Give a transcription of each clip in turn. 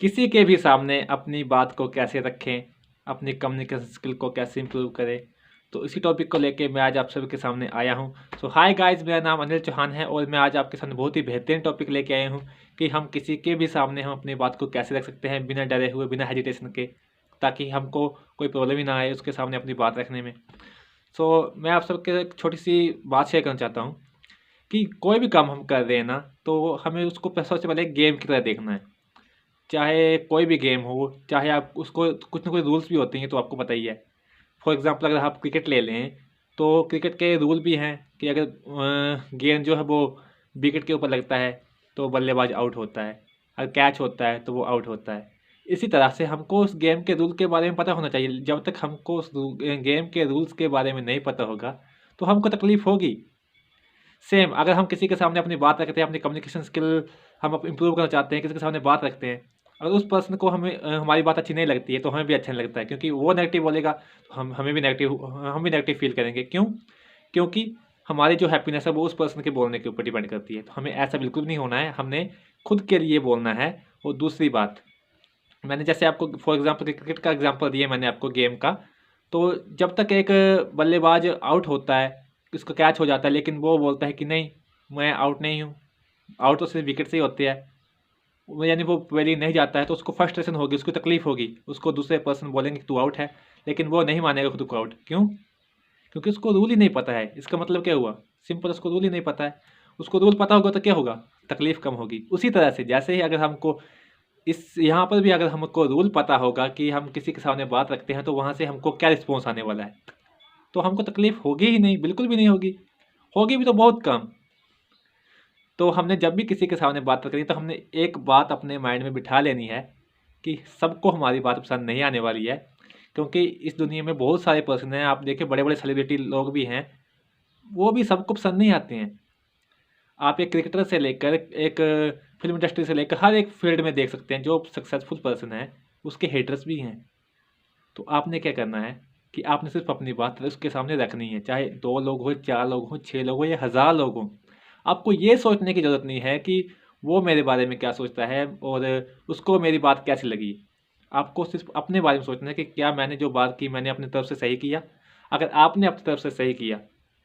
किसी के भी सामने अपनी बात को कैसे रखें, अपनी कम्युनिकेशन स्किल को कैसे इम्प्रूव करें, तो इसी टॉपिक को लेके मैं आज आप सभी के सामने आया हूँ। सो हाय गाइस, मेरा नाम अनिल चौहान है और मैं आज आपके सामने बहुत ही बेहतरीन टॉपिक लेके आया हूँ कि हम किसी के भी सामने हम अपनी बात को कैसे रख सकते हैं बिना डरे हुए, बिना हेजिटेशन के, ताकि हमको कोई प्रॉब्लम ही ना आए उसके सामने अपनी बात रखने में। सो मैं आप सबके एक छोटी सी बात शेयर करना चाहता हूँ कि कोई भी काम हम कर रहे हैं ना, तो हमें उसको सबसे पहले गेम की तरह देखना है। चाहे कोई भी गेम हो, चाहे आप उसको कुछ ना कुछ रूल्स भी होते हैं, तो आपको पता ही है। फॉर एग्जांपल अगर आप क्रिकेट ले लें, तो क्रिकेट के रूल भी हैं कि अगर गेंद जो है वो विकेट के ऊपर लगता है तो बल्लेबाज आउट होता है, अगर कैच होता है तो वो आउट होता है। इसी तरह से हमको उस गेम के रूल के बारे में पता होना चाहिए। जब तक हमको उस गेम के रूल्स के बारे में नहीं पता होगा तो हमको तकलीफ होगी। सेम अगर हम किसी के सामने अपनी बात रखते हैं, अपनी कम्युनिकेशन स्किल हम इम्प्रूव करना चाहते हैं, किसी के सामने बात रखते हैं, अगर उस पर्सन को हमें हमारी बात अच्छी नहीं लगती है तो हमें भी अच्छा नहीं लगता है, क्योंकि वो नेगेटिव बोलेगा तो हम भी नेगेटिव फील करेंगे। क्यों? क्योंकि हमारी जो हैप्पीनेस है वो उस पर्सन के बोलने के ऊपर डिपेंड करती है। तो हमें ऐसा बिल्कुल नहीं होना है, हमने खुद के लिए बोलना है। और दूसरी बात, मैंने जैसे आपको फॉर एग्जांपल क्रिकेट का एग्जांपल दिया मैंने आपको गेम का, तो जब तक एक बल्लेबाज आउट होता है, उसको कैच हो जाता है, लेकिन वो बोलता है कि नहीं, मैं आउट नहीं हूँ, आउट तो सिर्फ विकेट से ही होती है, वो यानी वो पहले नहीं जाता है, तो उसको फ्रस्ट्रेशन होगी, उसको तकलीफ होगी, उसको दूसरे पर्सन बोलेंगे कि तू आउट है, लेकिन वो नहीं मानेगा खुद को आउट। क्यों? क्योंकि उसको रूल ही नहीं पता है। इसका मतलब क्या हुआ? सिंपल, उसको रूल ही नहीं पता है। उसको रूल पता होगा तो क्या होगा? तकलीफ कम होगी। उसी तरह से जैसे ही अगर हमको इस यहाँ पर भी अगर हमको रूल पता होगा कि हम किसी के सामने बात रखते हैं तो वहाँ से हमको क्या रिस्पॉन्स आने वाला है, तो हमको तकलीफ होगी ही नहीं, बिल्कुल भी नहीं होगी। होगी भी तो बहुत कम। तो हमने जब भी किसी के सामने बात करनी तो हमने एक बात अपने माइंड में बिठा लेनी है कि सबको हमारी बात पसंद नहीं आने वाली है, क्योंकि इस दुनिया में बहुत सारे पर्सन हैं। आप देखिए, बड़े बड़े सेलिब्रिटी लोग भी हैं, वो भी सबको पसंद नहीं आते हैं। आप एक क्रिकेटर से लेकर एक फिल्म इंडस्ट्री से लेकर हर एक फील्ड में देख सकते हैं, जो सक्सेसफुल पर्सन है उसके हेटर्स भी हैं। तो आपने क्या करना है कि आपने सिर्फ अपनी बात उसके सामने रखनी है, चाहे 2 लोग हो, 4 लोग हो, 6 लोग हो या 1000 लोग हों। आपको ये सोचने की ज़रूरत नहीं है कि वो मेरे बारे में क्या सोचता है और उसको मेरी बात कैसी लगी। आपको सिर्फ अपने बारे में सोचना है कि क्या मैंने जो बात की मैंने अपनी तरफ से सही किया। अगर आपने अपनी तरफ से सही किया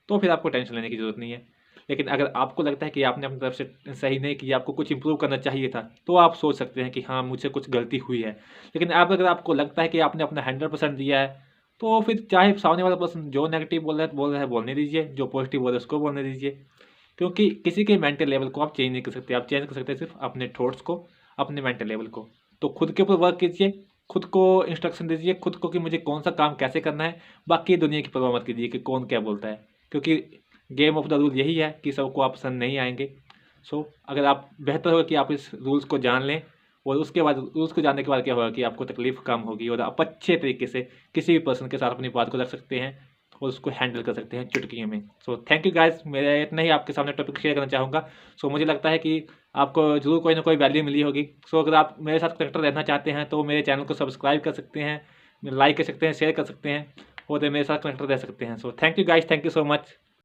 तो फिर आपको टेंशन लेने की ज़रूरत नहीं है। लेकिन अगर आपको लगता है कि आपने अपनी तरफ से सही नहीं किया, आपको कुछ इम्प्रूव करना चाहिए था, तो आप सोच सकते हैं कि हाँ, मुझसे कुछ गलती हुई है। लेकिन अब अगर आपको लगता है कि आपने अपना 100% दिया है, तो फिर चाहे सामने वाला पर्सन जो नेगेटिव बोल रहा है बोलने दीजिए, जो पॉजिटिव बोल रहा है उसको बोलने दीजिए। क्योंकि किसी के मेंटल लेवल को आप चेंज नहीं कर सकते। आप चेंज कर सकते हैं सिर्फ अपने थॉट्स को, अपने मेंटल लेवल को। तो खुद के ऊपर वर्क कीजिए, खुद को इंस्ट्रक्शन दीजिए खुद को कि मुझे कौन सा काम कैसे करना है। बाकी दुनिया की परवाह मत कीजिए कि कौन क्या बोलता है, क्योंकि गेम ऑफ द रूल यही है कि सबको आप पसंद नहीं आएंगे। सो अगर आप, बेहतर होगा कि आप इस रूल्स को जान लें, और उसके बाद रूल्स को जानने के बाद क्या होगा कि आपको तकलीफ कम होगी और आप अच्छे तरीके से किसी भी पर्सन के साथ अपनी बात को रख सकते हैं और उसको हैंडल कर सकते हैं चुटकियों में। सो थैंक यू गाइस, मेरा इतना ही आपके सामने टॉपिक शेयर करना चाहूँगा। सो मुझे लगता है कि आपको जरूर कोई ना कोई वैल्यू मिली होगी। सो अगर आप मेरे साथ कनेक्टेड रहना चाहते हैं तो मेरे चैनल को सब्सक्राइब कर सकते हैं, लाइक कर सकते हैं, शेयर कर सकते हैं और मेरे साथ कनेक्टेड रह सकते हैं। So thank you guys, thank you so much.